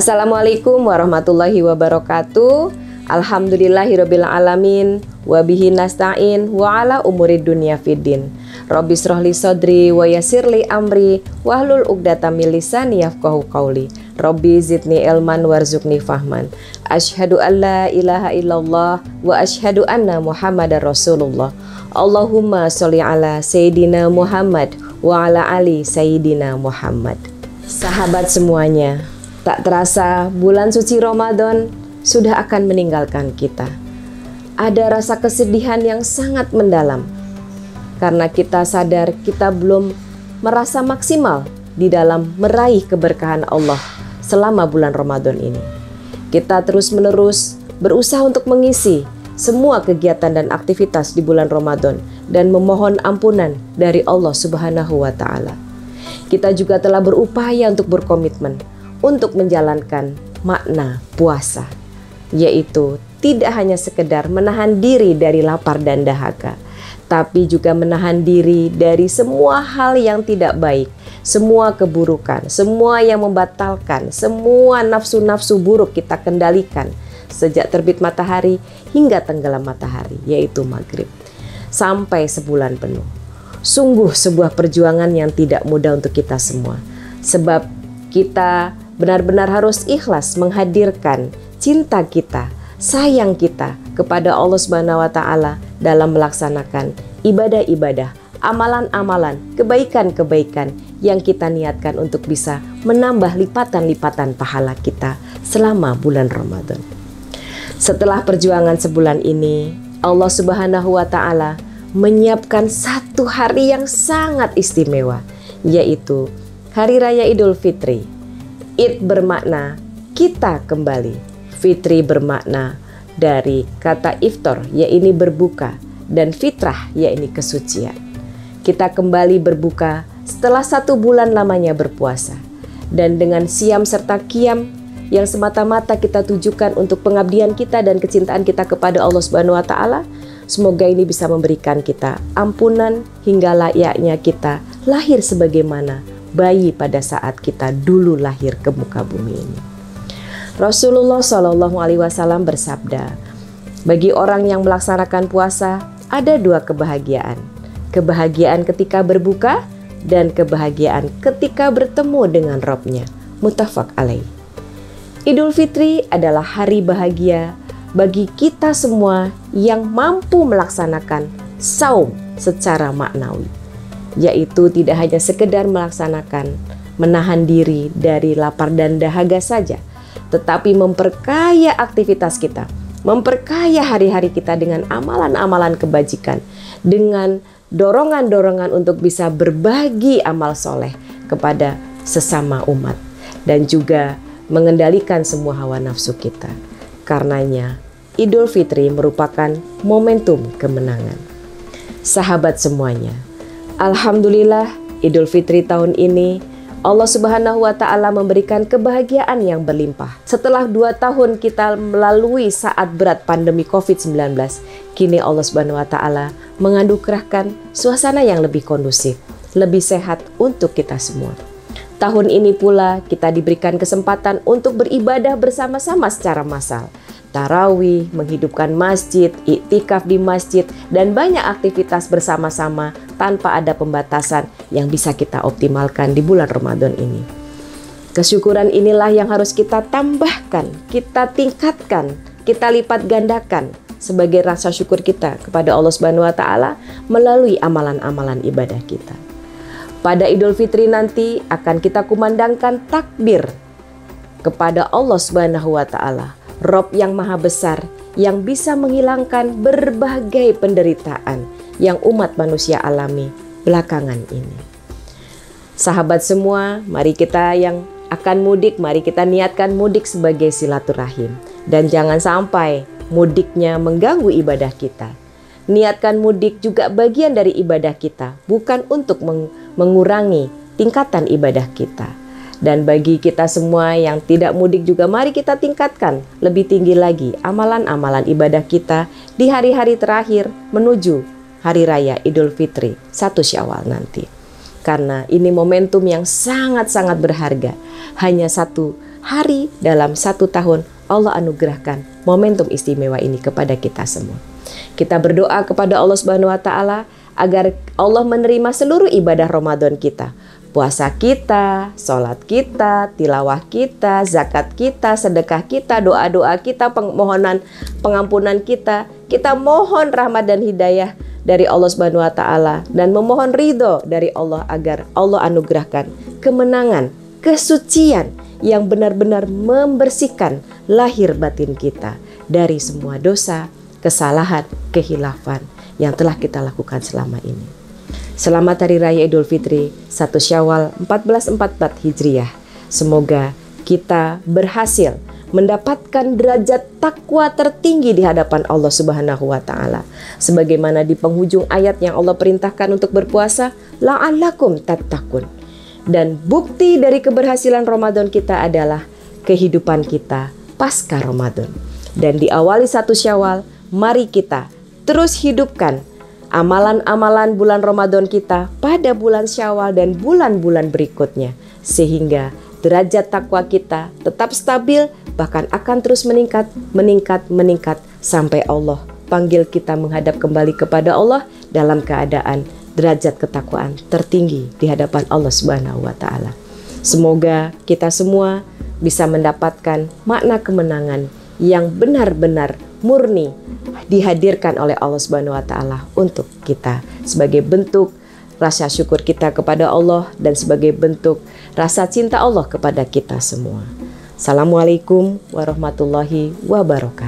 Assalamualaikum warahmatullahi wabarakatuh. Alhamdulillahirabbil alamin wa bihi nasta'in wa ala umurid dunya fiddin. Rabbi shrahli sadri wa yassirli amri wahlul 'uqdatam min lisani yafqahu qawli. Rabbi zidni ilman warzuqni fahman. Asyhadu an la ilaha illallah wa asyhadu anna Muhammadar Rasulullah. Allahumma sholli ala Sayyidina Muhammad wa ala ali Sayyidina Muhammad. Sahabat semuanya, tak terasa bulan suci Ramadan sudah akan meninggalkan kita. Ada rasa kesedihan yang sangat mendalam karena kita sadar kita belum merasa maksimal di dalam meraih keberkahan Allah selama bulan Ramadan ini. Kita terus-menerus berusaha untuk mengisi semua kegiatan dan aktivitas di bulan Ramadan dan memohon ampunan dari Allah Subhanahu wa Ta'ala. Kita juga telah berupaya untuk berkomitmen untuk menjalankan makna puasa, yaitu tidak hanya sekedar menahan diri dari lapar dan dahaga, tapi juga menahan diri dari semua hal yang tidak baik, semua keburukan, semua yang membatalkan, semua nafsu-nafsu buruk kita kendalikan sejak terbit matahari hingga tenggelam matahari, yaitu maghrib, sampai sebulan penuh. Sungguh sebuah perjuangan yang tidak mudah untuk kita semua, sebab kita benar-benar harus ikhlas menghadirkan cinta kita, sayang kita kepada Allah Subhanahu wa Ta'ala dalam melaksanakan ibadah-ibadah, amalan-amalan, kebaikan-kebaikan yang kita niatkan untuk bisa menambah lipatan-lipatan pahala kita selama bulan Ramadan. Setelah perjuangan sebulan ini, Allah Subhanahu wa Ta'ala menyiapkan satu hari yang sangat istimewa, yaitu Hari Raya Idul Fitri. Id bermakna kita kembali, fitri bermakna dari kata iftar, yaitu berbuka, dan fitrah, yaitu kesucian. Kita kembali berbuka setelah 1 bulan lamanya berpuasa, dan dengan siam serta qiyam yang semata-mata kita tujukan untuk pengabdian kita dan kecintaan kita kepada Allah Subhanahu wa Ta'ala. Semoga ini bisa memberikan kita ampunan hingga layaknya kita lahir sebagaimana bayi pada saat kita dulu lahir ke muka bumi ini. Rasulullah Shallallahu Alaihi Wasallam bersabda, bagi orang yang melaksanakan puasa ada 2 kebahagiaan. Kebahagiaan ketika berbuka dan kebahagiaan ketika bertemu dengan Rabb-Nya. Muttafaq alaih. Idul Fitri adalah hari bahagia bagi kita semua yang mampu melaksanakan saum secara maknawi, yaitu tidak hanya sekedar melaksanakan menahan diri dari lapar dan dahaga saja, tetapi memperkaya aktivitas kita, memperkaya hari-hari kita dengan amalan-amalan kebajikan, dengan dorongan-dorongan untuk bisa berbagi amal soleh kepada sesama umat, dan juga mengendalikan semua hawa nafsu kita. Karenanya Idul Fitri merupakan momentum kemenangan. Sahabat semuanya, alhamdulillah Idul Fitri tahun ini Allah Subhanahu wa Ta'ala memberikan kebahagiaan yang berlimpah. Setelah 2 tahun kita melalui saat berat pandemi COVID-19, kini Allah Subhanahu wa Ta'ala menganugerahkan suasana yang lebih kondusif, lebih sehat untuk kita semua. Tahun ini pula kita diberikan kesempatan untuk beribadah bersama-sama secara massal. Tarawih, menghidupkan masjid, iktikaf di masjid, dan banyak aktivitas bersama-sama tanpa ada pembatasan yang bisa kita optimalkan di bulan Ramadan ini. Kesyukuran inilah yang harus kita tambahkan, kita tingkatkan, kita lipat gandakan sebagai rasa syukur kita kepada Allah Subhanahu wa Ta'ala melalui amalan-amalan ibadah kita. Pada Idul Fitri nanti akan kita kumandangkan takbir kepada Allah Subhanahu wa Ta'ala, Rob yang maha besar, yang bisa menghilangkan berbagai penderitaan yang umat manusia alami belakangan ini. Sahabat semua, mari kita yang akan mudik, mari kita niatkan mudik sebagai silaturahim. Dan jangan sampai mudiknya mengganggu ibadah kita. Niatkan mudik juga bagian dari ibadah kita, bukan untuk mengurangi tingkatan ibadah kita. Dan bagi kita semua yang tidak mudik juga, mari kita tingkatkan lebih tinggi lagi amalan-amalan ibadah kita di hari-hari terakhir menuju Hari Raya Idul Fitri 1 Syawal nanti. Karena ini momentum yang sangat-sangat berharga. Hanya 1 hari dalam 1 tahun Allah anugerahkan momentum istimewa ini kepada kita semua. Kita berdoa kepada Allah Subhanahu wa taala agar Allah menerima seluruh ibadah Ramadan kita. Puasa kita, sholat kita, tilawah kita, zakat kita, sedekah kita, doa-doa kita, permohonan pengampunan kita. Kita mohon rahmat dan hidayah dari Allah Subhanahu wa taala dan memohon ridho dari Allah agar Allah anugerahkan kemenangan, kesucian yang benar-benar membersihkan lahir batin kita dari semua dosa, kesalahan, kehilafan yang telah kita lakukan selama ini. Selamat Hari Raya Idul Fitri 1 Syawal 1444 Hijriah. Semoga kita berhasil mendapatkan derajat takwa tertinggi di hadapan Allah Subhanahu wa taala. Sebagaimana di penghujung ayat yang Allah perintahkan untuk berpuasa, la'allakum tattaqun. Dan bukti dari keberhasilan Ramadan kita adalah kehidupan kita pasca Ramadan. Dan diawali 1 Syawal, mari kita terus hidupkan amalan-amalan bulan Ramadan kita pada bulan Syawal dan bulan-bulan berikutnya, sehingga derajat takwa kita tetap stabil, bahkan akan terus meningkat sampai Allah panggil kita menghadap kembali kepada Allah dalam keadaan derajat ketakwaan tertinggi di hadapan Allah Subhanahu wa taala. Semoga kita semua bisa mendapatkan makna kemenangan yang benar-benar murni dihadirkan oleh Allah Subhanahu wa taala untuk kita sebagai bentuk rasa syukur kita kepada Allah dan sebagai bentuk rasa cinta Allah kepada kita semua. Assalamualaikum warahmatullahi wabarakatuh.